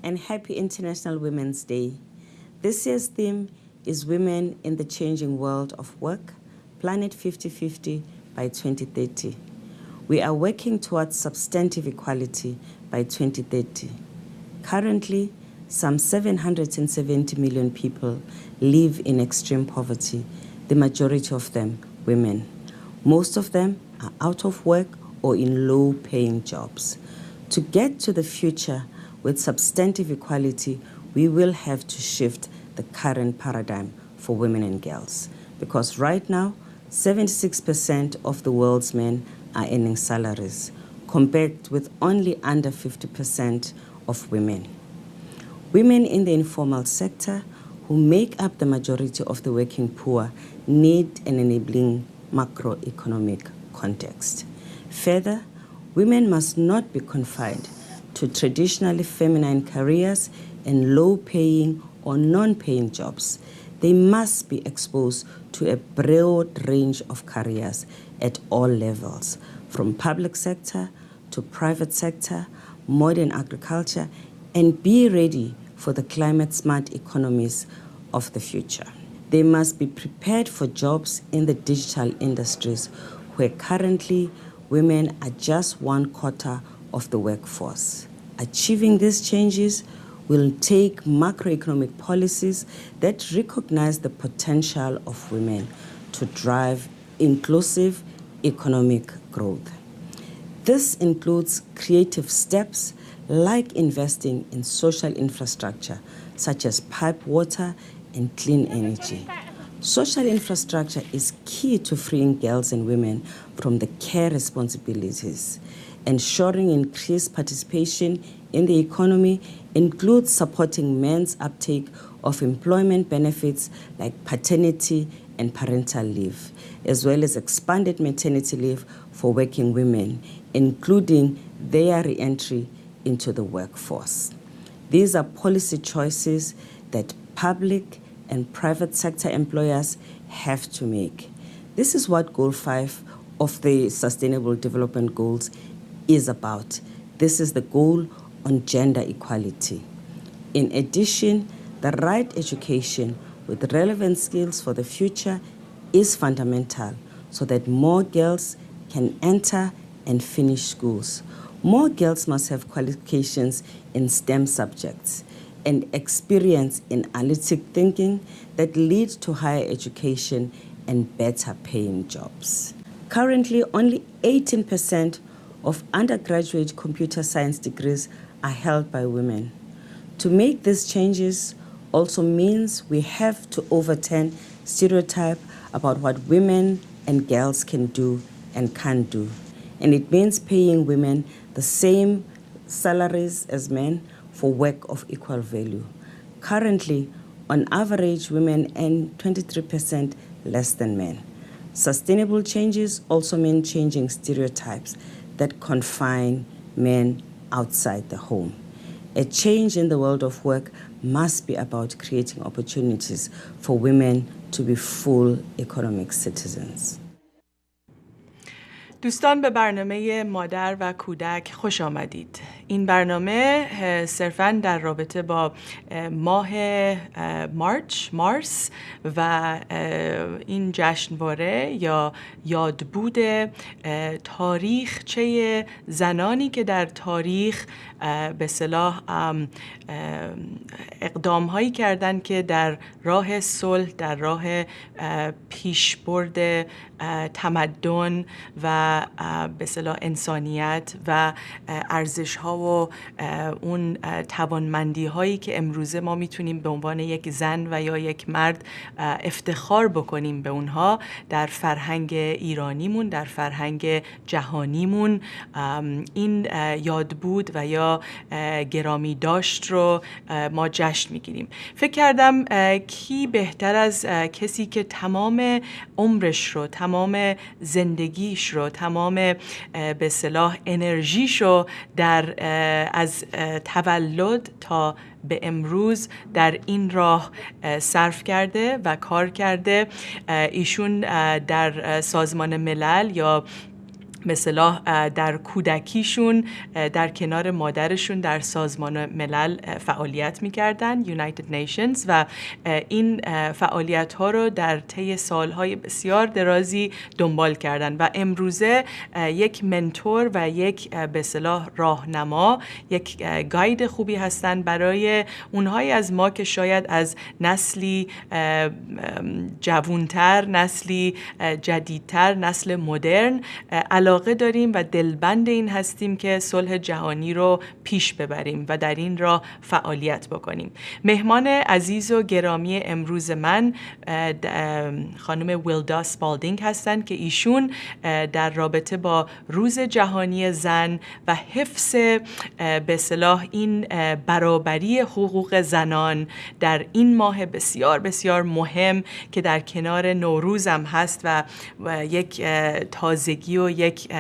and happy International Women's Day. This year's theme is Women in the Changing World of Work, Planet 50/50 by 2030. We are working towards substantive equality by 2030. Currently, some 770 million people live in extreme poverty, the majority of them women. Most of them are out of work or in low-paying jobs. To get to the future with substantive equality, we will have to shift the current paradigm for women and girls, because right now, 76% of the world's men are earning salaries, compared with only under 50% of women. Women in the informal sector, who make up the majority of the working poor, need an enabling macroeconomic context. Further, women must not be confined to traditionally feminine careers and low-paying or non-paying jobs. They must be exposed to a broad range of careers at all levels, from public sector to private sector, modern agriculture, and be ready for the climate-smart economies of the future. They must be prepared for jobs in the digital industries, where currently women are just 1/4 of the workforce. Achieving these changes will take macroeconomic policies that recognize the potential of women to drive inclusive economic growth. This includes creative steps like investing in social infrastructure, such as pipe water and clean energy. Social infrastructure is key to freeing girls and women from the care responsibilities. Ensuring increased participation in the economy includes supporting men's uptake of employment benefits like paternity and parental leave, as well as expanded maternity leave for working women, including their re-entry into the workforce. These are policy choices that public and private sector employers have to make. This is what Goal 5 of the Sustainable Development Goals is about. This is the goal on gender equality. In addition, the right education with relevant skills for the future is fundamental so that more girls can enter and finish schools. More girls must have qualifications in STEM subjects and experience in analytic thinking that leads to higher education and better paying jobs. Currently, only 18% of undergraduate computer science degrees are held by women. To make these changes also means we have to overturn stereotype about what women and girls can do and can't do. And it means paying women the same salaries as men for work of equal value. Currently, on average, women earn 23% less than men. Sustainable changes also mean changing stereotypes that confine men outside the home. A change in the world of work must be about creating opportunities for women to be full economic citizens. دوستان به برنامه مادر و کودک خوش آمدید. این برنامه صرفاً در رابطه با ماه مارس و این جشنواره یا یادبود تاریخچه زنانی که در تاریخ به اصطلاح اقدام‌هایی کردند که در راه صلح، در راه پیشبرد تمدن و به اصطلاح انسانیت و ارزش‌ها و اون توانمندی‌هایی که امروزه ما میتونیم به عنوان یک زن و یا یک مرد افتخار بکنیم به اونها در فرهنگ ایرانیمون، در فرهنگ جهانیمون این یادبود و یا گرامی داشت رو ما جشن میگیریم. فکر کردم کی بهتر از کسی که تمام عمرش رو، تمام زندگیش رو، تمام به اصطلاح انرژیش رو در از تولد تا به امروز در این راه صرف کرده و کار کرده. ایشون در سازمان ملل یا مثلا در کودکیشون در کنار مادرشون در سازمان ملل فعالیت می‌کردن United Nations و این فعالیت ها رو در طی سالهای بسیار درازی دنبال کردن و امروزه یک منتور و یک به اصطلاح راهنما، یک گاید خوبی هستن برای اونهایی از ما که شاید از نسلی جوانتر، نسلی جدیدتر، نسل مدرن علاقه داریم و دلبند این هستیم که صلح جهانی رو پیش ببریم و در این راه فعالیت بکنیم. مهمان عزیز و گرامی امروز من خانم ویلدا اسپالدینگ هستند که ایشون در رابطه با روز جهانی زن و حفظ به اصطلاح این برابری حقوق زنان در این ماه بسیار بسیار مهم که در کنار نوروز هم هست و یک تازگی و یک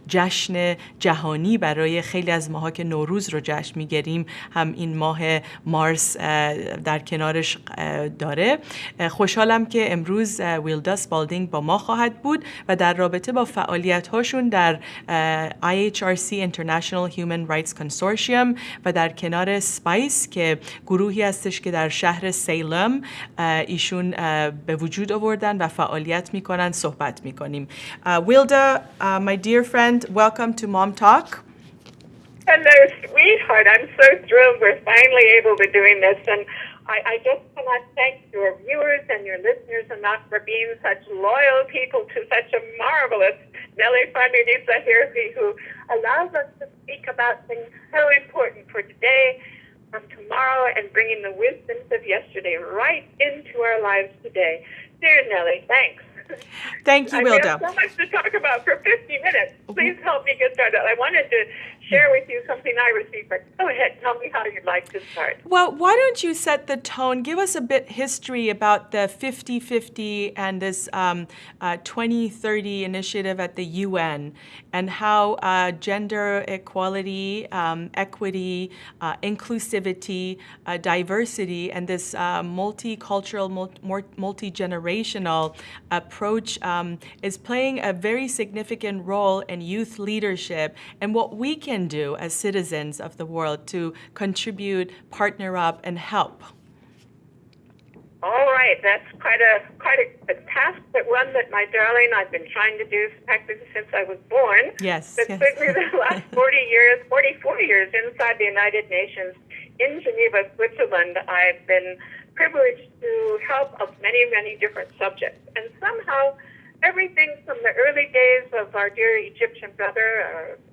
جشن جهانی برای خیلی از ماها که نوروز رو جشن می‌گیریم هم این ماه مارس در کنارش داره. خوشحالم که امروز ویلدا اسپالدینگ با ما خواهد بود و در رابطه با فعالیت‌هاشون در IHRC International Human Rights Consortium و در کنار سپایس که گروهی هستش که در شهر سیلم ایشون به وجود آوردن و فعالیت میکنن صحبت میکنیم. Wilda, my dear friend, welcome to MomTalk. Hello, sweetheart. I'm so thrilled we're finally able to doing this, and I just cannot thank your viewers and your listeners enough for being such loyal people to such a marvelous Nelly Farnidisa here who allows us to speak about things so important for today and tomorrow and bringing the wisdoms of yesterday right into our lives today. Dear Nelly, thanks. Thank you, Wilda. I have so much to talk about for 50 minutes. Please help me get started. I wanted to share with you something I received, but go ahead. Tell me how you'd like to start. Well, why don't you set the tone? Give us a bit history about the 50-50 and this 2030 initiative at the UN and how gender equality, equity, inclusivity, diversity, and this multicultural, multi-generational approach is playing a very significant role in youth leadership and what we can do as citizens of the world to contribute, partner up, and help. All right, that's quite a task, but one that, my darling, I've been trying to do practically since I was born. Yes. But certainly the last 44 years inside the United Nations in Geneva, Switzerland, I've been privileged to help of many, many different subjects. And somehow, everything from the early days of our dear Egyptian brother,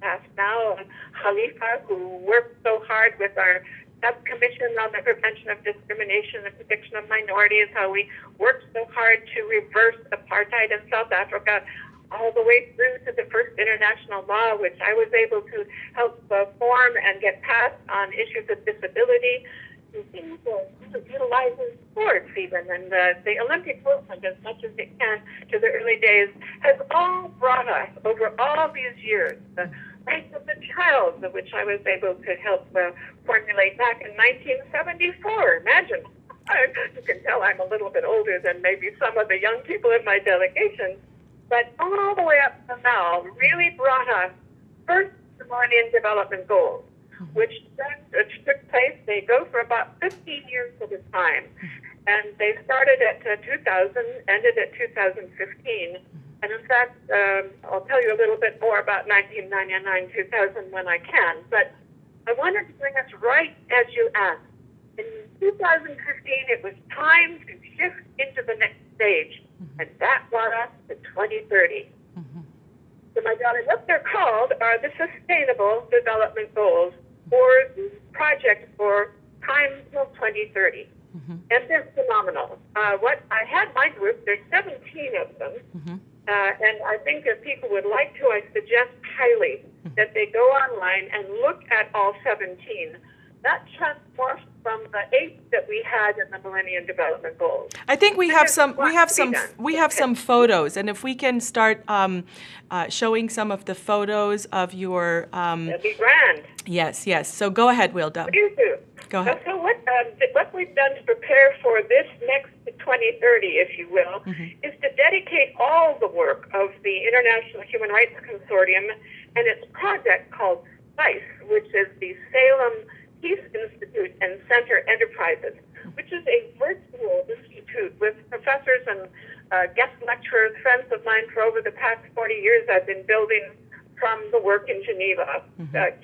passed now, Khalifa, who worked so hard with our subcommission on the prevention of discrimination and protection of minorities, how we worked so hard to reverse apartheid in South Africa, all the way through to the first international law, which I was able to help form and get passed on issues of disability, to things utilizing sports even, and the Olympic movement as much as it can to the early days has all brought us over all these years the rights of the child, which I was able to help formulate back in 1974. Imagine. You can tell I'm a little bit older than maybe some of the young people in my delegation, but all the way up to now really brought us first the Millennium Development Goals, which took place, they go for about 15 years at a time. And they started at 2000, ended at 2015. And in fact, I'll tell you a little bit more about 1999, 2000 when I can. But I wanted to bring us right as you asked. In 2015, it was time to shift into the next stage. And that brought us to 2030. So my darling, what they're called are the Sustainable Development Goals, or the project for time till 2030. And they're phenomenal. What I had my group, there's 17 of them. And I think if people would like to, I suggest highly that they go online and look at all 17. That transforms from the 8 that we had in the Millennium Development Goals. I think we have some photos, and if we can start showing some of the photos of your that'd be grand. Yes. So go ahead, Wilda. Please do. Go ahead. So what we've done to prepare for this next 2030, if you will, is to dedicate all the work of the International Human Rights Consortium and its project called SPICE, which is the Salem Peace Institute and Center Enterprises, which is a virtual institute with professors and guest lecturers, friends of mine for over the past 40 years. I've been building from the work in Geneva,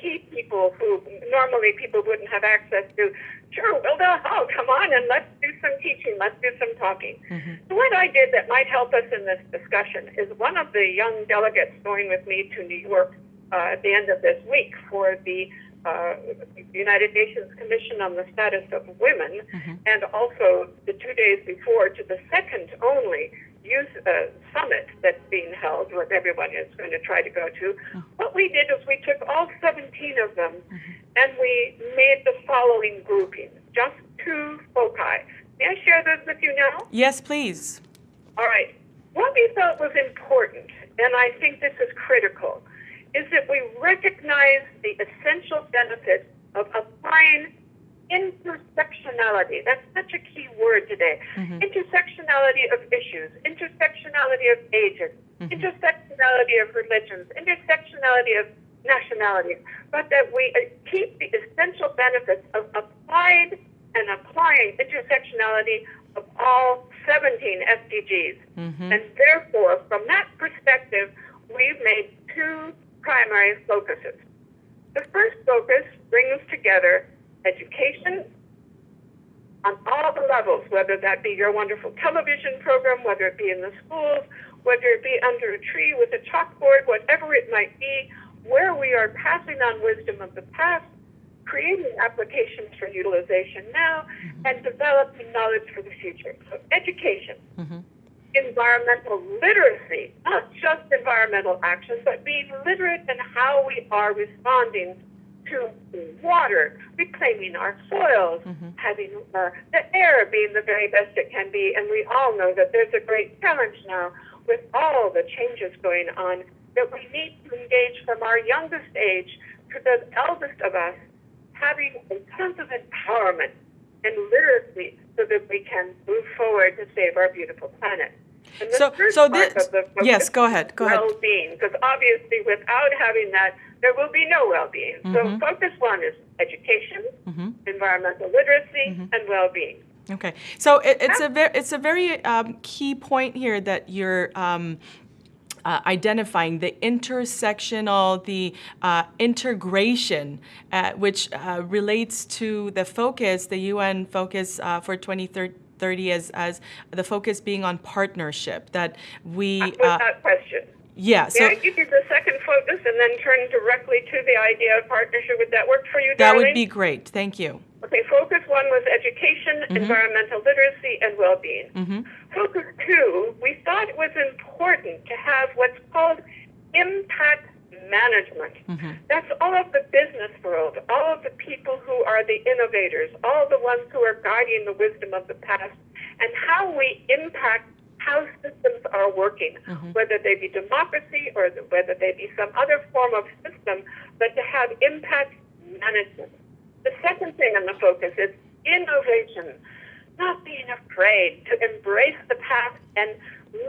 key people who normally people wouldn't have access to. Sure, Wilda, oh, come on and let's do some teaching, let's do some talking. So what I did that might help us in this discussion is one of the young delegates going with me to New York at the end of this week for the United Nations Commission on the Status of Women, and also the 2 days before to the second only youth summit that's being held, what everyone is going to try to go to. What we did is we took all 17 of them and we made the following grouping, just 2 foci. May I share those with you now? Yes, please. All right. What we thought was important, and I think this is critical, is that we recognize the essential benefits of applying intersectionality. That's such a key word today. Intersectionality of issues, intersectionality of ages, intersectionality of religions, intersectionality of nationalities, but that we keep the essential benefits of applying intersectionality of all 17 SDGs. And therefore, from that perspective, we've made 2 primary focuses. The first focus brings together education on all the levels, whether that be your wonderful television program, whether it be in the schools, whether it be under a tree with a chalkboard, whatever it might be, where we are passing on wisdom of the past, creating applications for utilization now, and developing knowledge for the future. So education. Environmental literacy, not just environmental action, but being literate in how we are responding to water, reclaiming our soils, having the air being the very best it can be. And we all know that there's a great challenge now with all the changes going on, that we need to engage from our youngest age to the eldest of us, having a sense of empowerment and literacy so that we can move forward to save our beautiful planet. And the first part of the focus, yes, go ahead. Well-being, because obviously without having that, there will be no well-being. So focus 1 is education, environmental literacy, and well-being. Okay, so it's a very key point here that you're identifying, the intersectional, the integration, which relates to the focus, the UN focus for 2030 as the focus being on partnership, that we... Without question. Yeah. So may I give you the second focus and then turn directly to the idea of partnership? Would that work for you, that darling? would be great. Thank you. Okay, focus 1 was education, environmental literacy, and well-being. Focus 2, we thought it was important to have what's called impact management. That's all of the business world, all of the people who are the innovators, all the ones who are guiding the wisdom of the past, and how we impact how systems are working, whether they be democracy or whether they be some other form of system, but to have impact management. The second thing on the focus is innovation, not being afraid to embrace the past and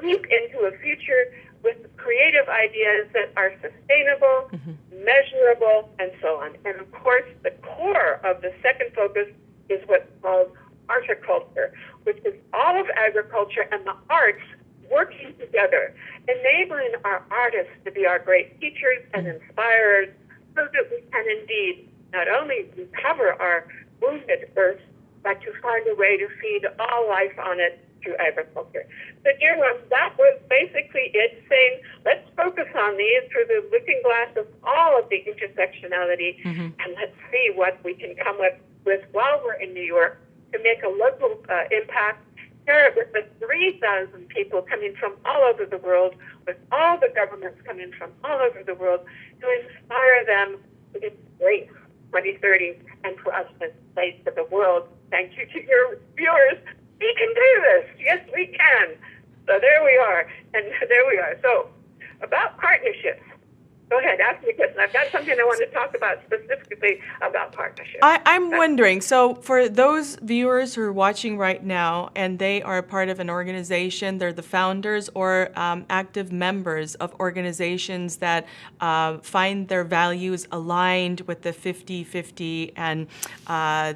leap into a future with creative ideas that are sustainable, measurable, and so on. And of course, the core of the second focus is what's called horticulture, which is all of agriculture and the arts working together, enabling our artists to be our great teachers and inspirers so that we can indeed not only recover our wounded earth, but to find a way to feed all life on it through agriculture. So, dear ones, that was basically it, saying let's focus on these through the looking glass of all of the intersectionality, and let's see what we can come up with while we're in New York to make a local impact. Share it with the 3,000 people coming from all over the world, with all the governments coming from all over the world, to inspire them to embrace 2030 and for us to say to the world, thank you to your viewers, we can do this. Yes, we can. So there we are. And there we are. So about partnerships. Go ahead, ask me a question. I've got something I want to talk about specifically about partnership. I'm wondering, so for those viewers who are watching right now and they are part of an organization, they're the founders or active members of organizations that find their values aligned with the 50-50 and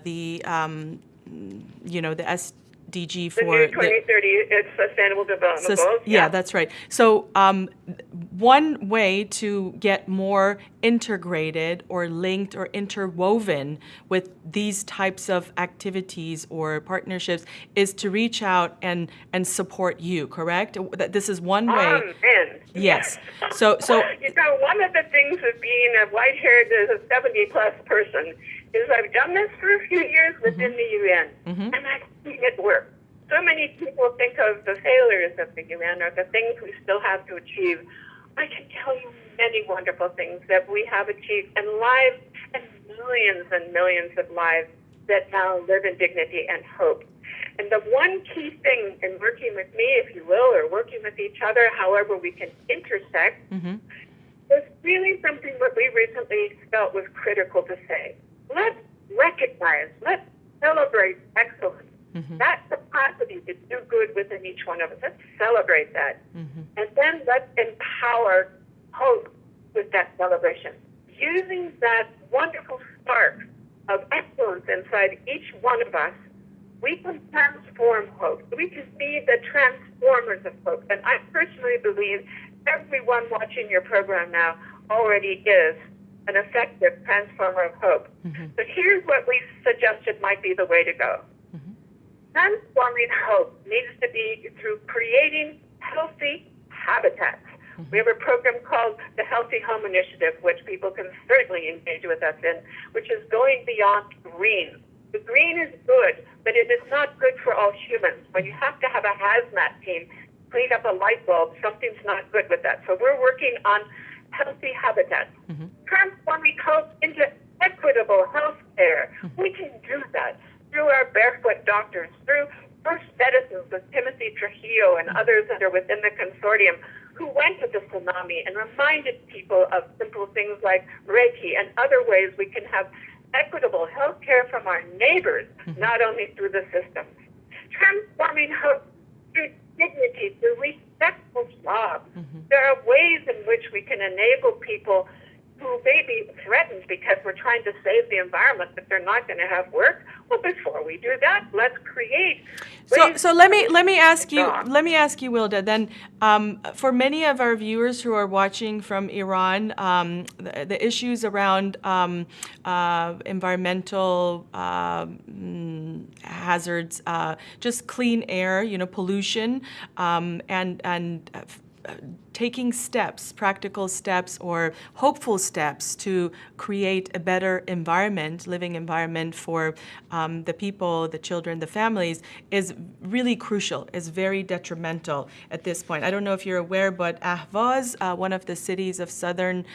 the SDG The for new 2030 it's Sustainable Development Goals. yeah, that's right. So one way to get more integrated or linked or interwoven with these types of activities or partnerships is to reach out and support you, correct? This is one way. Amen. Yes. So one of the things of being a white-haired 70-plus person is I've done this for a few years within the UN, and I've seen it work. So many people think of the failures of the UN or the things we still have to achieve. I can tell you many wonderful things that we have achieved, and lives, and millions of lives that now live in dignity and hope. And the one key thing in working with me, if you will, or working with each other, however we can intersect, was really something that we recently felt was critical to say. Let's recognize, let's celebrate excellence. That capacity to do good within each one of us. Let's celebrate that. And then let's empower hope with that celebration. Using that wonderful spark of excellence inside each one of us, we can transform hope. We can be the transformers of hope. And I personally believe everyone watching your program now already is an effective transformer of hope. So here's what we suggested might be the way to go. Transforming hope needs to be through creating healthy habitats. We have a program called the Healthy Home Initiative, which people can certainly engage with us in, which is going beyond green. The green is good, but it is not good for all humans. When you have to have a hazmat team clean up a light bulb, something's not good with that. So we're working on healthy habitats, transforming hope into equitable health care. We can do that through our barefoot doctors, through First Medicines with Timothy Trujillo and others that are within the consortium who went to the tsunami and reminded people of simple things like Reiki and other ways we can have equitable health care from our neighbors, not only through the systems. Transforming hope through dignity, through respectful jobs. There are ways in which we can enable people who may be threatened because we're trying to save the environment, but they're not going to have work. Well, before we do that, let's create. So let me ask you, Wilda. Then, for many of our viewers who are watching from Iran, the issues around environmental hazards, just clean air, pollution, and taking steps, practical steps or hopeful steps to create a better environment, living environment for the people, the children, the families is really crucial, is very detrimental at this point. I don't know if you're aware, but Ahvaz, one of the cities of southern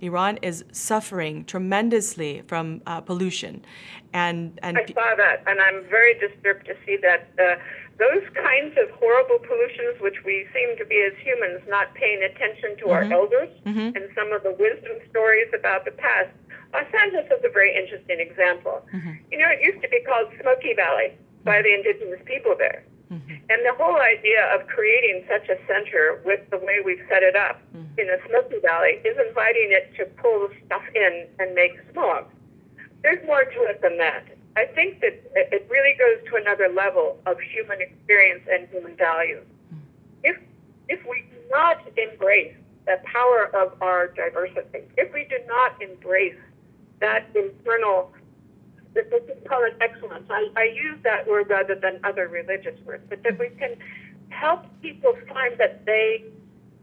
Iran, is suffering tremendously from pollution. And I saw that, and I'm very disturbed to see that those kinds of horrible pollutions, which we seem to be as humans not paying attention to our elders and some of the wisdom stories about the past. Los Angeles is a very interesting example. It used to be called Smoky Valley by the indigenous people there. And the whole idea of creating such a center with the way we've set it up in the Smoky Valley is inviting it to pull stuff in and make smog. There's more to it than that. I think that it really goes to another level of human experience and human values. If we do not embrace the power of our diversity, if we do not embrace that internal, let's call it excellence, I use that word rather than other religious words, but that we can help people find that they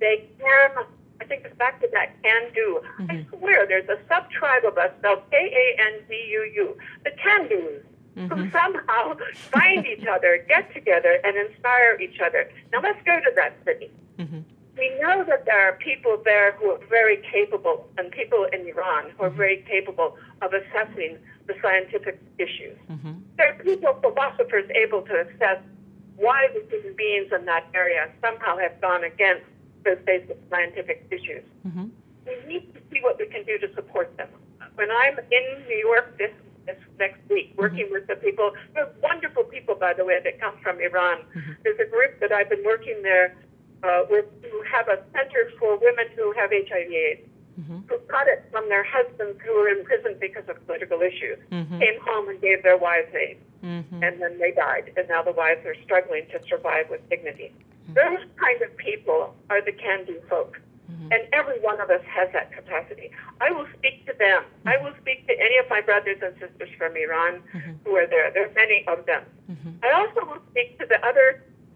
can, I think it's back to that can-do. I swear there's a sub-tribe of us spelled K-A-N-D-U-U, the can-dos, who somehow find each other, get together, and inspire each other. Now let's go to that city. We know that there are people there who are very capable, and people in Iran who are very capable of assessing the scientific issues. There are people, philosophers, able to assess why the human beings in that area somehow have gone against those basic scientific issues. We see what we can do to support them. When I'm in New York this next week, working with the people, they're wonderful people, by the way, that come from Iran. There's a group that I've been working there with who have a center for women who have HIV/AIDS, who got it from their husbands who were in prison because of political issues, came home and gave their wives AIDS, and then they died, and now the wives are struggling to survive with dignity. Those kind of people are the can-do folk. And every one of us has that capacity. I will speak to them. I will speak to any of my brothers and sisters from Iran who are there. There are many of them. I also will speak to the other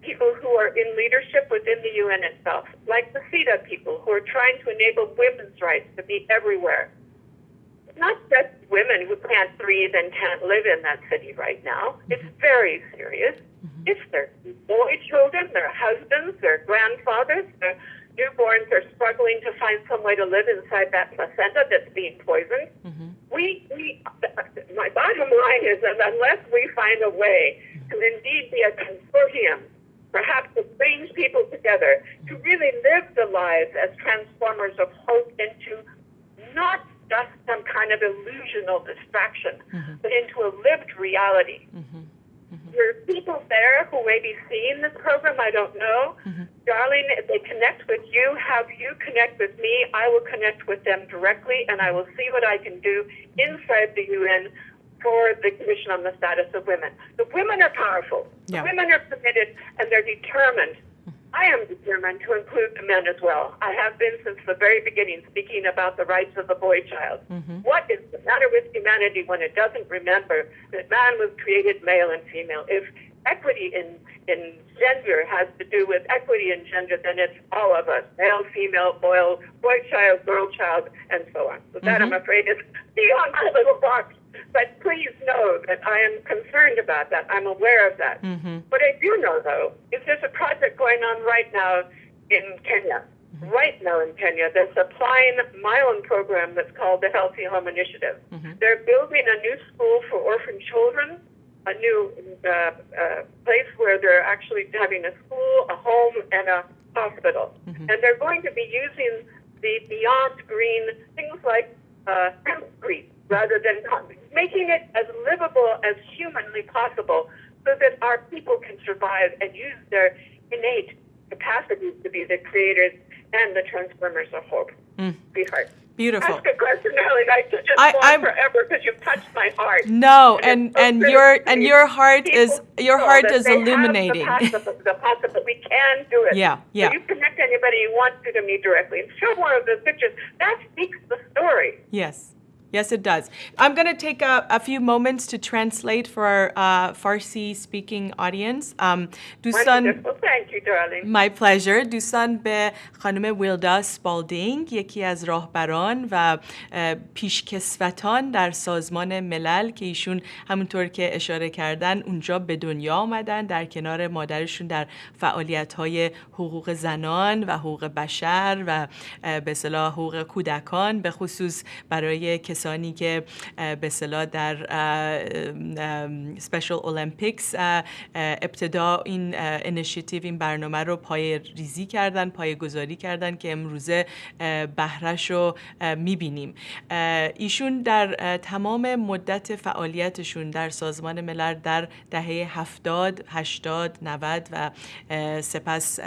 people who are in leadership within the UN itself, like the CETA people who are trying to enable women's rights to be everywhere. It's not just women who can't breathe and can't live in that city right now. It's very serious. It's their boy children, their husbands, their grandfathers, their newborns are struggling to find some way to live inside that placenta that's being poisoned. My bottom line is that unless we find a way to indeed be a consortium, perhaps to bring people together, to really live the lives as transformers of hope into not just some kind of illusional distraction, but into a lived reality. There are people there who may be seeing this program, I don't know. Darling, if they connect with you, have you connect with me, I will connect with them directly, and I will see what I can do inside the UN for the Commission on the Status of Women. The women are powerful. The women are committed, and they're determined. I am determined to include the men as well. I have been since the very beginning, speaking about the rights of the boy child. What is the matter with humanity when it doesn't remember that man was created male and female? If equity in gender has to do with equity in gender, then it's all of us, male, female, boy child, girl child, and so on. So that, I'm afraid, is beyond my little box. But please know that I am concerned about that. I'm aware of that. What I do know, though, is there's a project going on right now in Kenya. Right now in Kenya, they're supplying my own program that's called the Healthy Home Initiative. They're building a new school for orphan children, a new place where they're actually having a school, a home, and a hospital. And they're going to be using the Beyond Green, things like hemp grease, rather than making it as livable as humanly possible so that our people can survive and use their innate capacities to be the creators and the transformers of hope. Sweetheart. Beautiful. Ask a question, darling. I could just go on forever because you've touched my heart. No, and your heart is illuminating. The possible. We can do it. Yeah. So you connect anybody you want to me directly and show one of the pictures. That speaks the story. Yes, it does. I'm going to take a few moments to translate for our Farsi-speaking audience. Wonderful. Thank you, darling. My pleasure. دوستان به خانم ویلدا سپالدینگ، یکی از راهبران و پیشکسوتان در سازمان ملل که ایشون همونطور که اشاره کردن اونجا به دنیا آمدن در کنار مادرشون در فعالیت‌های حقوق زنان و حقوق بشر و به اصطلاح حقوق کودکان، به خصوص برای کسانی که به اصطلاح در اسپیشال المپیکس ابتدا این اینیشیتیو، این برنامه رو پایه‌ریزی کردن، پایه‌گذاری کردن که امروزه بهره‌ش رو می‌بینیم. ایشون در تمام مدت فعالیتشون در سازمان ملل در دهه 70، 80، 90 و سپس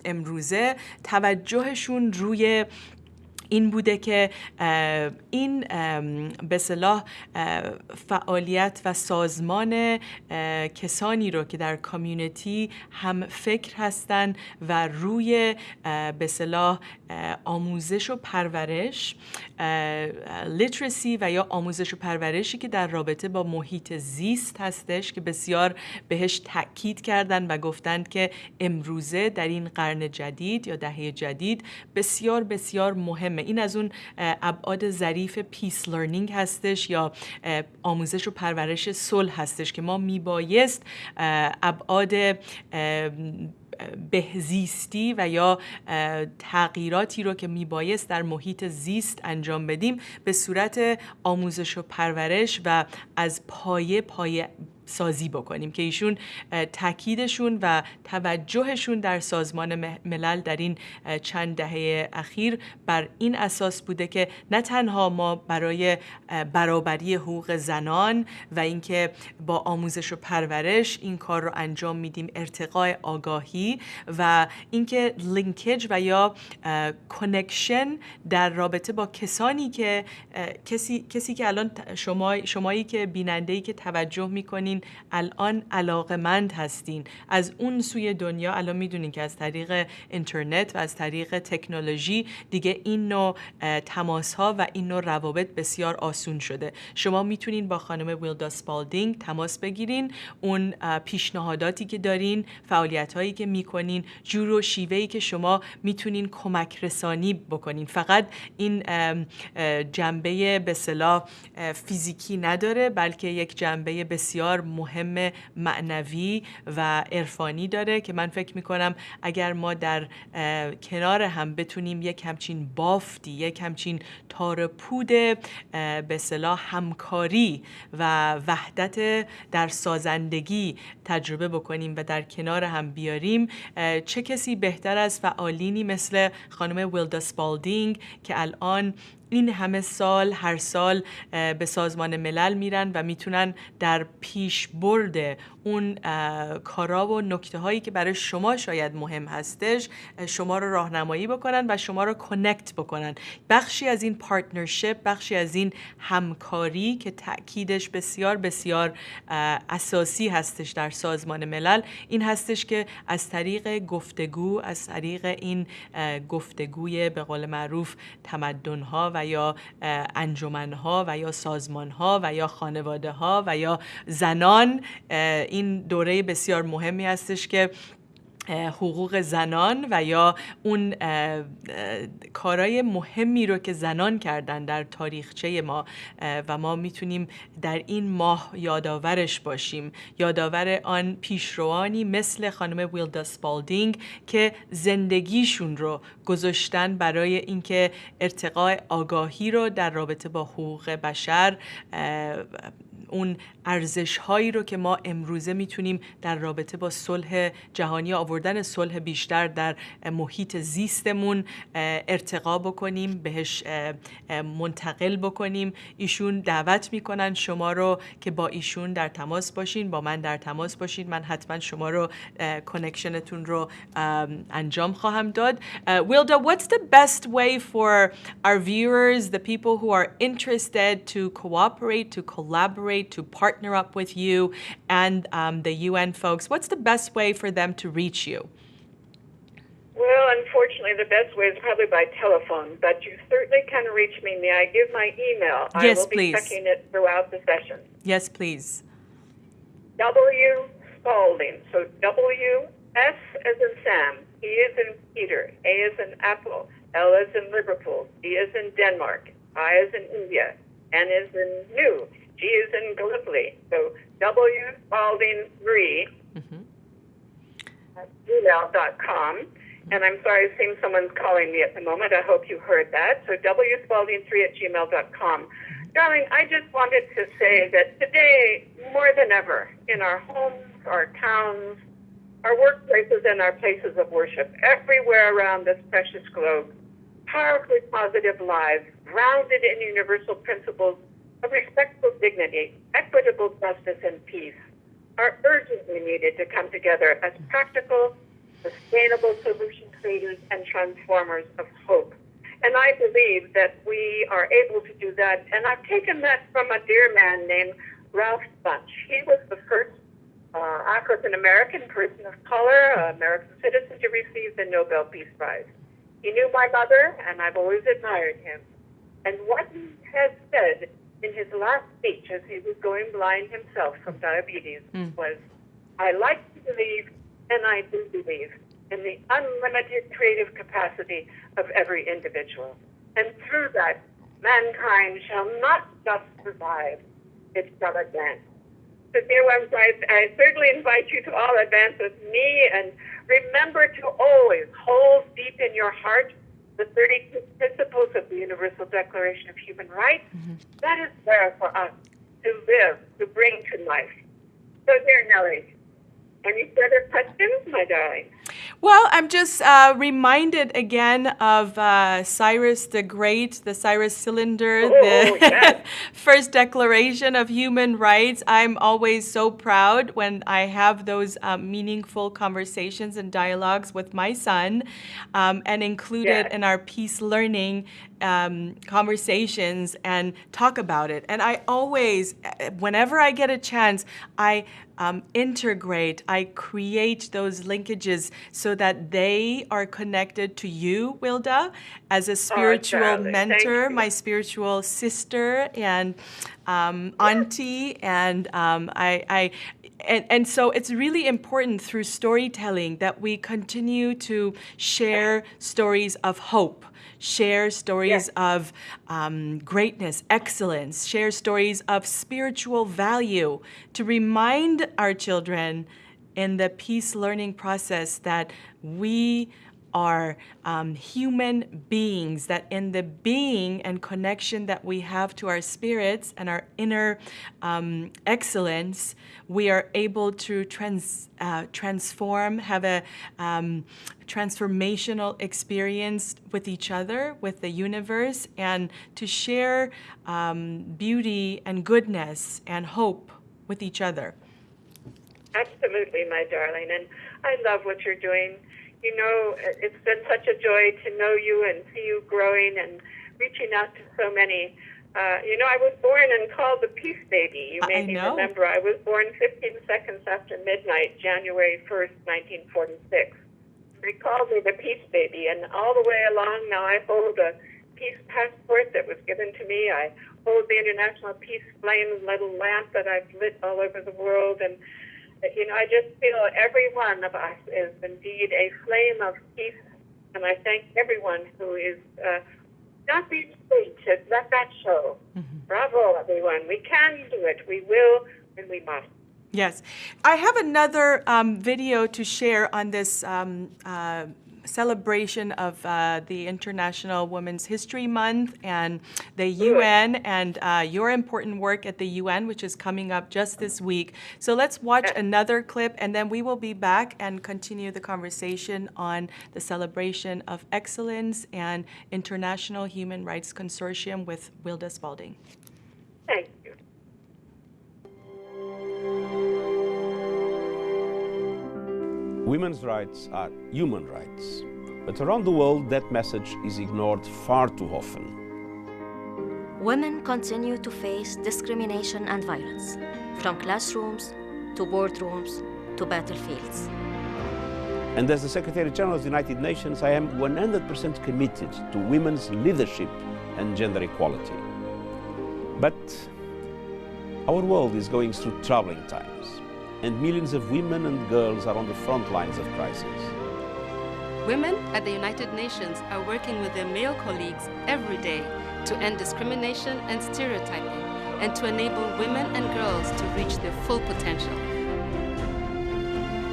امروزه توجهشون روی این بوده که این به اصطلاح فعالیت و سازمان کسانی رو که در کامیونیتی هم فکر هستن و روی به اصطلاح آموزش و پرورش، لیترسی و یا آموزش و پرورشی که در رابطه با محیط زیست هستش که بسیار بهش تأکید کردن و گفتند که امروزه در این قرن جدید یا دهه جدید بسیار بسیار مهمه. این از اون ابعاد ظریف PeaceLearning هستش یا آموزش و پرورش صلح هستش که ما میبایست ابعاد بهزیستی و یا تغییراتی رو که میبایست در محیط زیست انجام بدیم به صورت آموزش و پرورش و از پایه سازی بکنیم که ایشون تاکیدشون و توجهشون در سازمان ملل در این چند دهه اخیر بر این اساس بوده که نه تنها ما برای برابری حقوق زنان و اینکه با آموزش و پرورش این کار رو انجام میدیم، ارتقاء آگاهی و اینکه لینکج و یا کانکشن در رابطه با کسانی که کسی که الان شمایی که بیننده‌ای که توجه میکنین الان علاقمند هستین از اون سوی دنیا، الان میدونین که از طریق اینترنت و از طریق تکنولوژی دیگه این نوع تماس ها و این نوع روابط بسیار آسون شده. شما میتونین با خانم ویلدا اسپالدینگ تماس بگیرین، اون پیشنهاداتی که دارین، فعالیت هایی که میکنین، جور و شیوهی که شما میتونین کمک رسانی بکنین. فقط این جنبه به اصطلاح فیزیکی نداره، بلکه یک جنبه بسیار مهم معنوی و عرفانی داره که من فکر میکنم اگر ما در کنار هم بتونیم یک همچین بافتی، یک همچین تار پود به اصطلاح همکاری و وحدت در سازندگی تجربه بکنیم و در کنار هم بیاریم، چه کسی بهتر از فعالینی مثل خانم ویلدا اسپالدینگ که الان این همه سال هر سال به سازمان ملل میرن و میتونن در پیش برد اون کارا و نکته هایی که برای شما شاید مهم هستش شما رو راهنمایی بکنن و شما رو کانکت بکنن. بخشی از این پارتنرشپ، بخشی از این همکاری که تأکیدش بسیار بسیار اساسی هستش در سازمان ملل این هستش که از طریق گفتگو، از طریق این گفتگوی به قول معروف تمدن‌ها و یا انجمن‌ها و یا سازمان‌ها و یا خانواده‌ها و یا زنان، این دوره بسیار مهمی هستش که حقوق زنان و یا اون کارهای مهمی رو که زنان کردن در تاریخچه ما و ما میتونیم در این ماه یادآورش باشیم، یادآور آن پیشروانی مثل خانم ویلدا اسپالدینگ که زندگیشون رو گذاشتن برای اینکه ارتقاء آگاهی رو در رابطه با حقوق بشر، اون ارزش هایی رو که ما امروزه میتونیم در رابطه با صلح جهانی، آوردن صلح بیشتر در محیط زیستمون ارتقا بکنیم، بهش منتقل بکنیم. ایشون دعوت میکنن شما رو که با ایشون در تماس باشین، با من در تماس باشین. من حتما شما رو کانکشنتون رو انجام خواهم داد. Wilda, what's the best way for our viewers, the people who are interested to cooperate, to collaborate, to partner up with you and the UN folks? What's the best way for them to reach you? Well, unfortunately, the best way is probably by telephone, but you certainly can reach me. May I give my email? Yes, I will be checking it throughout the session. Yes, please. W. Spalding. So W, S as in Sam, E as in Peter, A as in Apple, L as in Liverpool, D as in Denmark, I as in India, N as in New, G is in Gallipoli. So W. Spalding 3 at gmail.com. And I'm sorry, it seems someone's calling me at the moment. I hope you heard that. So wspalding3 at gmail.com. Darling, I just wanted to say that today, more than ever, in our homes, our towns, our workplaces, and our places of worship, everywhere around this precious globe, powerfully positive lives, grounded in universal principles of respectful dignity, equitable justice, and peace, are urgently needed to come together as practical, sustainable solution creators and transformers of hope. And I believe that we are able to do that. And I've taken that from a dear man named Ralph Bunche. He was the first African-American person of color, American citizen, to receive the Nobel Peace Prize. He knew my mother, and I've always admired him. And what he has said in his last speech as he was going blind himself from diabetes was, I like to believe, and I do believe, in the unlimited creative capacity of every individual. And through that, mankind shall not just survive, it shall advance. So dear ones, I certainly invite you to all advance with me, and remember to always hold deep in your heart the 32 principles of the Universal Declaration of Human Rights. That is there for us to live, to bring to life. So, dear Nellie, any further questions, my darling? Well, I'm just reminded again of Cyrus the Great, the Cyrus Cylinder, the yes. first declaration of human rights. I'm always so proud when I have those meaningful conversations and dialogues with my son, and included in our PeaceLearning conversations and talk about it. And I always, whenever I get a chance, I integrate, I create those linkages so that they are connected to you, Wilda, as a spiritual mentor, my spiritual sister and auntie, and and so it's really important through storytelling that we continue to share stories of hope, share stories of greatness, excellence, share stories of spiritual value, to remind our children in the peace learning process that we are human beings, that in the being and connection that we have to our spirits and our inner excellence, we are able to transform, have a transformational experience with each other, with the universe, and to share beauty and goodness and hope with each other. Absolutely, my darling, and I love what you're doing. You know, it's been such a joy to know you and see you growing and reaching out to so many. You know, I was born and called the Peace Baby. You made me remember. I was born 15 seconds after midnight, January 1st, 1946. They called me the Peace Baby, and all the way along now I hold a peace passport that was given to me. I hold the International Peace Flame little lamp that I've lit all over the world, and you know, I just feel every one of us is indeed a flame of peace, and I thank everyone who is not being afraid to let that show. Bravo, everyone. We can do it. We will, and we must. Yes. I have another video to share on this celebration of the International Women's History Month and the UN and your important work at the UN, which is coming up just this week. So let's watch another clip, and then we will be back and continue the conversation on the celebration of excellence and International Human Rights Consortium with Wilda Spalding. Thank you. Women's rights are human rights, but around the world that message is ignored far too often. Women continue to face discrimination and violence, from classrooms to boardrooms to battlefields. And as the Secretary General of the United Nations, I am 100% committed to women's leadership and gender equality. But our world is going through troubling times, and millions of women and girls are on the front lines of crisis. Women at the United Nations are working with their male colleagues every day to end discrimination and stereotyping, and to enable women and girls to reach their full potential.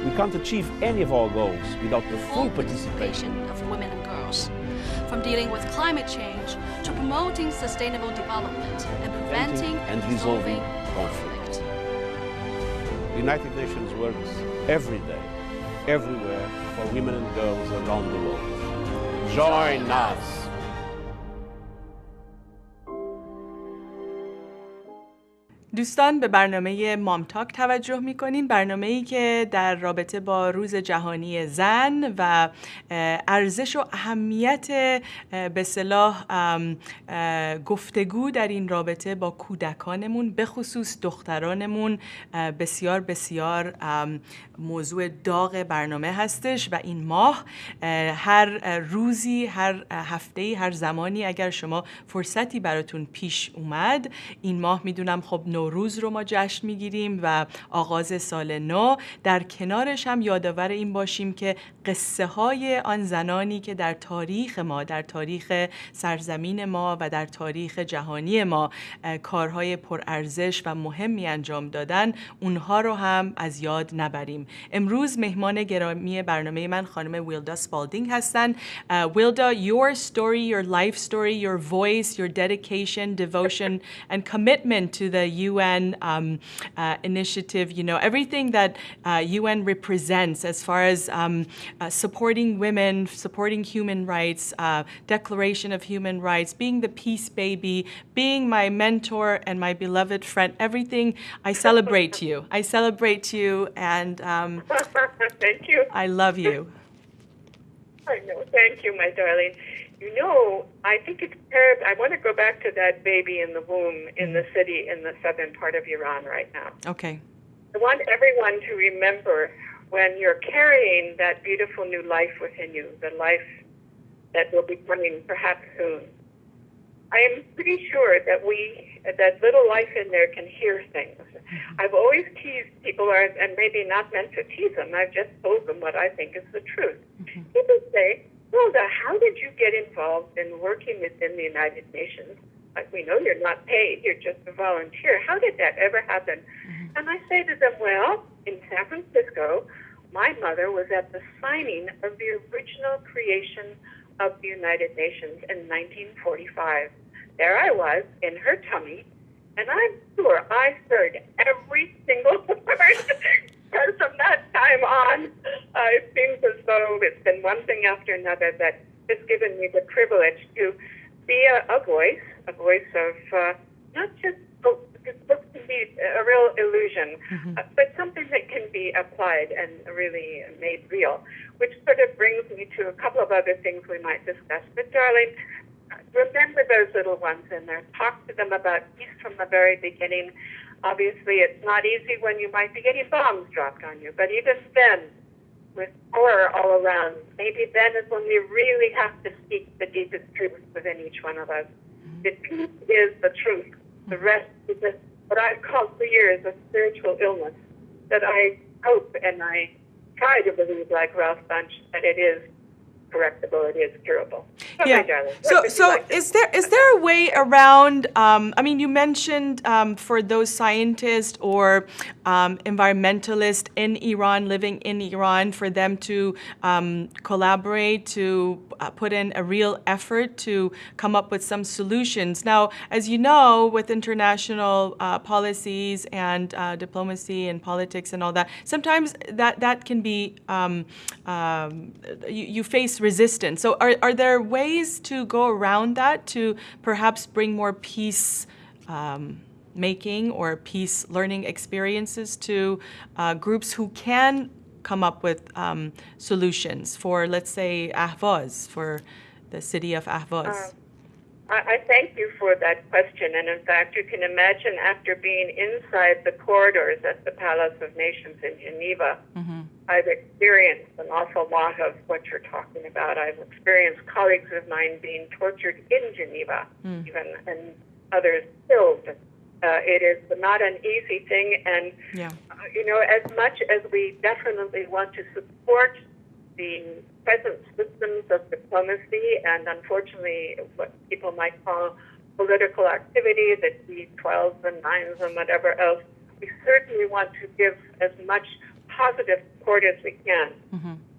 We can't achieve any of our goals without the full participation of women and girls, from dealing with climate change to promoting sustainable development and preventing and resolving conflict. The United Nations works every day, everywhere, for women and girls around the world. Join us! دوستان به برنامه مامتاک توجه میکنین، برنامه‌ای که در رابطه با روز جهانی زن و ارزش و اهمیت به اصطلاح گفتگو در این رابطه با کودکانمون، به خصوص دخترانمون، بسیار بسیار موضوع داغ برنامه هستش. و این ماه هر روزی، هر هفته‌ای، هر زمانی اگر شما فرصتی براتون پیش اومد، این ماه میدونم خب نوروز رو ما جشن میگیریم و آغاز سال نو، در کنارش هم یادآور این باشیم که قصه های آن زنانی که در تاریخ ما، در تاریخ سرزمین ما و در تاریخ جهانی ما کارهای پرارزش و مهمی انجام دادن، اونها رو هم از یاد نبریم. امروز مهمان گرامی برنامه من خانم ویلدا سپالدینگ هستن. Wilda, your story, your life story, your voice, your dedication, devotion and commitment to the UN initiative, everything that UN represents as far as supporting women, supporting human rights, Declaration of Human Rights, being the peace baby, being my mentor and my beloved friend, everything, I celebrate you. I celebrate you, and thank you. I love you. I know. Thank you, my darling. I think it's terrible. I want to go back to that baby in the womb in the city in the southern part of Iran right now. Okay. I want everyone to remember when you're carrying that beautiful new life within you, the life that will be coming perhaps soon. I am pretty sure that that little life in there can hear things. I've always teased people, and maybe not meant to tease them, I've just told them what I think is the truth. People say, Hilda, how did you get involved in working within the United Nations? Like, we know you're not paid, you're just a volunteer. How did that ever happen? And I say to them, well, in San Francisco, my mother was at the signing of the original creation of the United Nations in 1945. There I was in her tummy, and I'm sure I heard every single word. Because from that time on, it seems as though it's been one thing after another that has given me the privilege to be a voice of not just books, because books can be a real illusion, but something that can be applied and really made real, which sort of brings me to a couple of other things we might discuss. But darling, remember those little ones in there. Talk to them about peace from the very beginning. Obviously, it's not easy when you might be getting bombs dropped on you, but even then, with horror all around, maybe then is when we really have to speak the deepest truth within each one of us. The peace is the truth. The rest is just what I've called for years a spiritual illness that I hope and I try to believe, like Ralph Bunche, that it is correctable, it is curable. Yeah. So is there a way around? You mentioned for those scientists or environmentalists in Iran, living in Iran, for them to collaborate, to put in a real effort to come up with some solutions. Now, as you know, with international policies and diplomacy and politics and all that, sometimes that can be you face resistance. So are there ways to go around that to perhaps bring more peace making or peace learning experiences to groups who can come up with solutions for, let's say, Ahvaz, for the city of Ahvaz? I thank you for that question. And in fact, you can imagine after being inside the corridors at the Palace of Nations in Geneva, I've experienced an awful lot of what you're talking about. I've experienced colleagues of mine being tortured in Geneva, even, and others killed. It is not an easy thing. And, as much as we definitely want to support the present systems of diplomacy and, unfortunately, what people might call political activity, the G12s and 9s and whatever else, we certainly want to give as much positive support as we can.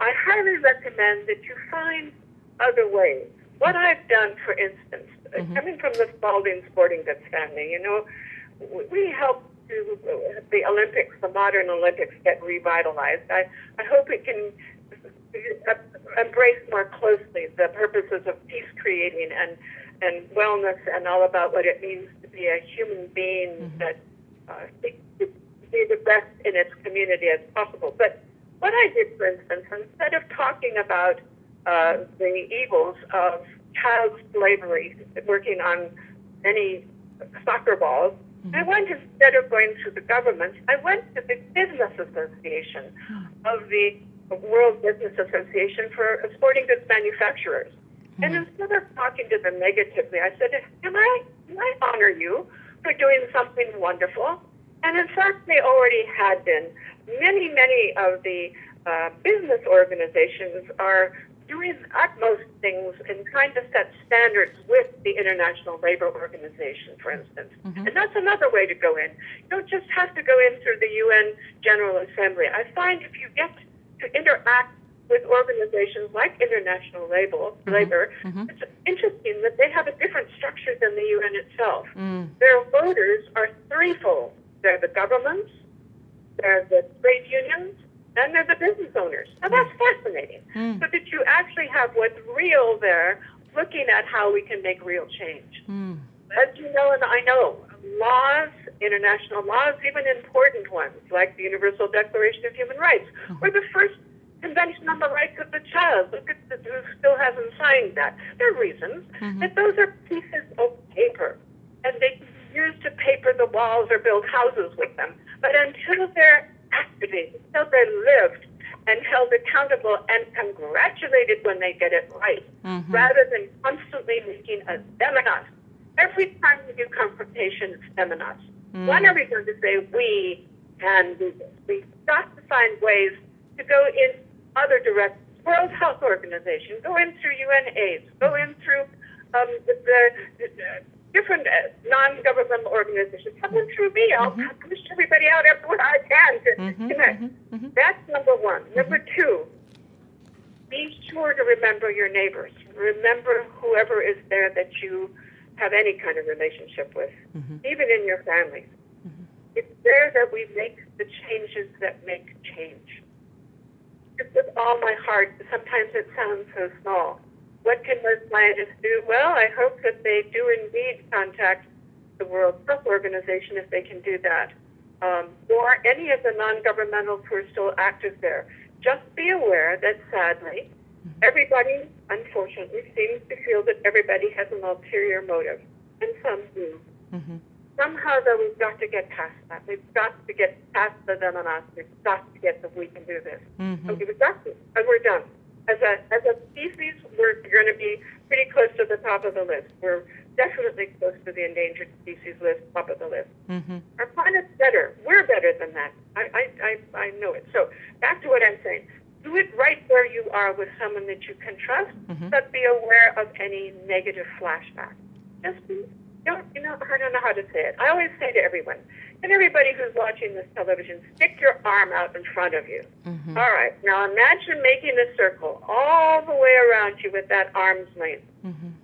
I highly recommend that you find other ways. What I've done, for instance, coming from the Spalding Sporting Goods family, we help to the Olympics, the modern Olympics, get revitalized. I hope it can embrace more closely the purposes of peace creating and wellness and all about what it means to be a human being that seeks to be the best in its community as possible. But what I did, for instance, instead of talking about the evils of child slavery, working on many soccer balls, I went, instead of going to the government, I went to the Business Association of the World Business Association for Sporting Goods Manufacturers. And instead of talking to them negatively, I said, can I honor you for doing something wonderful? And in fact, they already had been. Many of the business organizations are doing utmost things in trying to set standards with the International Labor Organization, for instance. And that's another way to go in. You don't just have to go in through the UN General Assembly. I find if you get to interact with organizations like International Labor, it's interesting that they have a different structure than the UN itself. Their voters are threefold. They're the governments, they're the trade unions, and they're the business owners. Now that's fascinating. So that you actually have what's real there, looking at how we can make real change. As you know, and I know, laws, international laws, even important ones, like the Universal Declaration of Human Rights, or the first Convention on the Rights of the Child. Look at who still hasn't signed that. There are reasons that those are pieces of paper, and they can be used to paper the walls or build houses with them. But until they're activated, until they're lived and held accountable and congratulated when they get it right, rather than constantly making a them and us. Every time we do confrontation, it's them and us. When are we going to say we can do this? We've got to find ways to go in other directions. World Health Organization, go in through UNAIDS, go in through the different non-governmental organizations. Come in through me. I'll push everybody out everywhere I can to connect. That's number one. Number two, be sure to remember your neighbors. Remember whoever is there that you have any kind of relationship with, even in your family. It's there that we make the changes that make change. Just with all my heart, sometimes it sounds so small. What can those scientists do? Well, I hope that they do indeed contact the World Health Organization if they can do that, or any of the non-governmentals who are still active there. Just be aware that sadly, everybody, unfortunately, seems to feel that everybody has an ulterior motive, and some do. Somehow, though, we've got to get past that. We've got to get past the them and us. We've got to get the we can do this. Okay, we've got to, and we're done. As a species, we're going to be pretty close to the top of the list. We're definitely close to the endangered species list, top of the list. Our planet's better. We're better than that. I know it. So back to what I'm saying. Do it right where you are with someone that you can trust, but be aware of any negative flashback. Just I don't know how to say it. I always say to everyone, and everybody who's watching this television, stick your arm out in front of you. All right, now imagine making a circle all the way around you with that arm's length.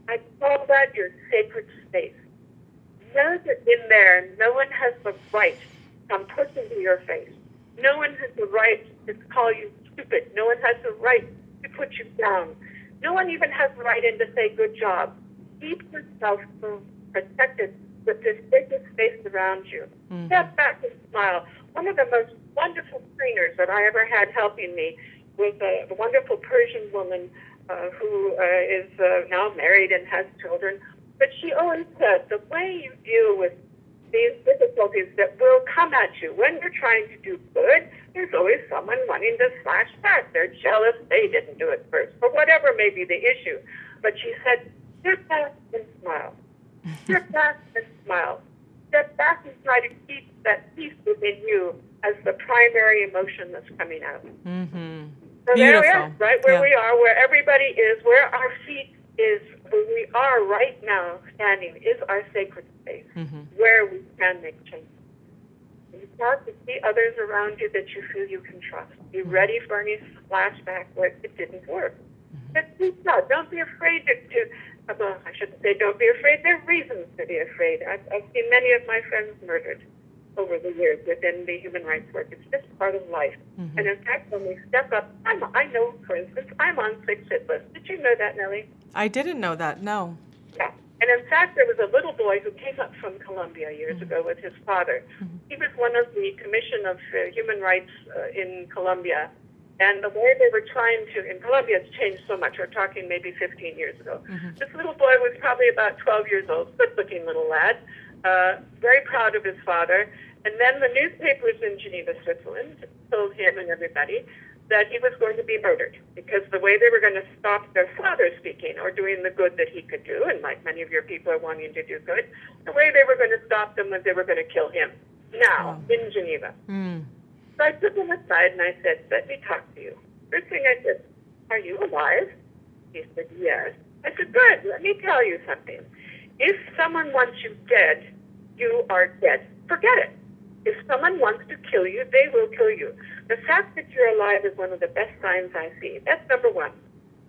I call that your sacred space. Know that in there, no one has the right to come push into your face. No one has the right to call you stupid. No one has the right to put you down. No one even has the right to say good job. Keep yourself protected with this sacred space around you. Step back and smile. One of the most wonderful trainers that I ever had helping me was a wonderful Persian woman who is now married and has children. But she always said, the way you deal with these difficulties that will come at you when you're trying to do good, there's always someone wanting to slash back. They're jealous they didn't do it first, or whatever may be the issue. But she said, step back and smile. Step back and smile. Step back and try to keep that peace within you as the primary emotion that's coming out. So there we are, right where we are, where everybody is, where our feet is, where we are right now standing is our sacred space, where we can make change. You've got to see others around you that you feel you can trust. Be ready for any flashback where it didn't work. But speak out. Don't be afraid well, I shouldn't say don't be afraid. There are reasons to be afraid. I've seen many of my friends murdered over the years within the human rights work. It's just part of life. And in fact, when we step up, I know, for instance, I'm on 6 hit list. Did you know that, Nellie? I didn't know that, no. Yeah. And in fact, there was a little boy who came up from Colombia years ago with his father. He was one of the Commission of Human Rights in Colombia. And the way they were trying to, in Colombia, it's changed so much. We're talking maybe 15 years ago. This little boy was probably about 12 years old, good-looking little lad, very proud of his father. And then the newspapers in Geneva, Switzerland, told him and everybody that he was going to be murdered because the way they were going to stop their father speaking or doing the good that he could do, and like many of your people are wanting to do good, the way they were going to stop them was they were going to kill him now in Geneva. So I took him aside and I said, let me talk to you. First thing I said, are you alive? He said, yes. I said, good, let me tell you something. If someone wants you dead, you are dead. Forget it. If someone wants to kill you, they will kill you. The fact that you're alive is one of the best signs I see. That's number one.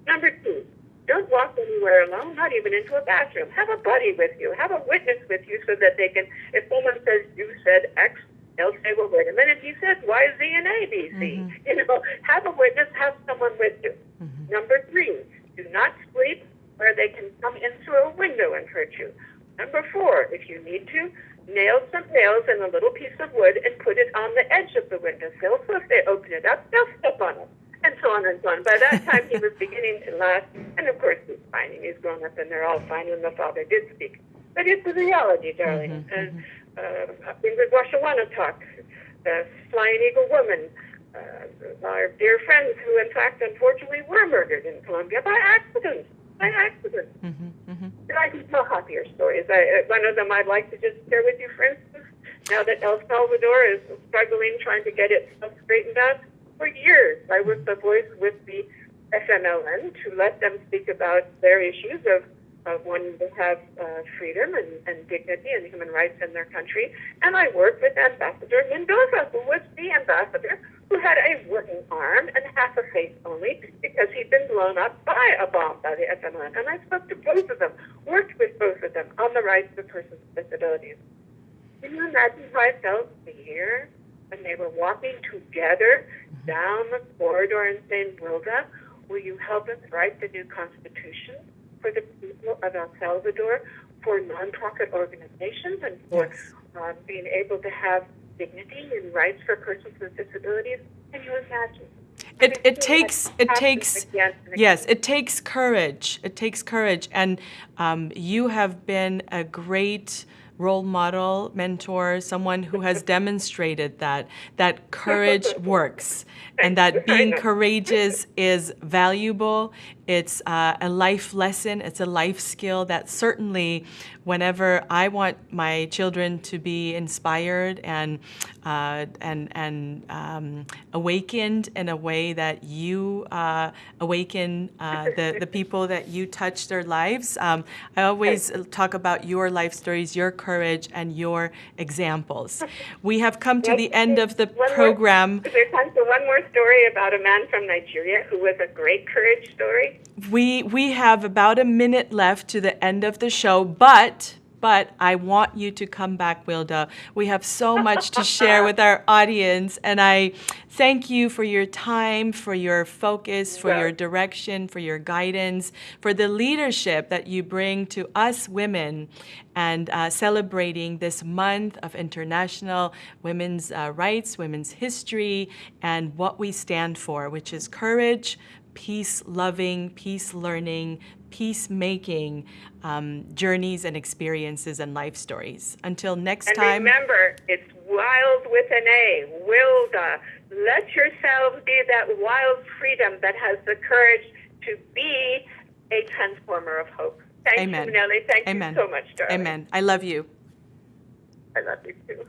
Number two, don't walk anywhere alone, not even into a bathroom. Have a buddy with you. Have a witness with you so that they can, if someone says, you said X, they'll say, well, wait a minute, you said Y, Z, and A, B, C. Mm-hmm. You know, have a witness, have someone with you. Mm-hmm. Number three, do not sleep where they can come in through a window and hurt you. Number four, if you need to, nail some nails in a little piece of wood and put it on the edge of the windowsill, so if they open it up, they'll step on it, and so on and so on. By that time, he was beginning to laugh, and of course he's fine, and he's grown up, and they're all fine, and the father did speak. But it's the reality, darling. Mm-hmm, And Ingrid Washawannock, the Flying Eagle woman, our dear friends who, in fact, unfortunately were murdered in Colombia by accident. Mm-hmm, mm-hmm. I can tell happier stories. One of them I'd like to just share with you, for instance, now that El Salvador is struggling, trying to get itself straightened out. For years, I was the voice with the FMLN to let them speak about their issues of wanting to have freedom and dignity and human rights in their country. And I worked with Ambassador Mendoza, who was the ambassador who had a wooden arm and half a face only because he'd been blown up by a bomb by the FMLN. And I spoke to both of them, worked with both of them on the rights of persons with disabilities. Can you imagine how I felt a year when they were walking together down the corridor and saying, Wilda, will you help us write the new Constitution for the people of El Salvador, for nonprofit organizations, and for being able to have dignity and rights for persons with disabilities? Can you imagine? It takes courage. It takes courage, and you have been a great role model, mentor, someone who has demonstrated that courage works, and that being courageous is valuable. It's a life lesson. It's a life skill that certainly, whenever I want my children to be inspired and awakened in a way that you awaken the people that you touch their lives, I always talk about your life stories, your courage, and your examples. We have come to the end of the program. Is there time for one more story about a man from Nigeria who was a great courage story? We have about a minute left to the end of the show, but I want you to come back, Wilda. We have so much to share with our audience, and I thank you for your time, for your focus, for your direction, for your guidance, for the leadership that you bring to us women, and celebrating this month of International Women's Rights, Women's History, and what we stand for, which is courage, peace-loving, peace-learning, peacemaking journeys and experiences and life stories. Until next time. And remember, it's wild with an A, Wilda. Let yourselves be that wild freedom that has the courage to be a transformer of hope. Thank Amen. you, Nellie. Thank Amen. you so much, darling. Amen. I love you. I love you too.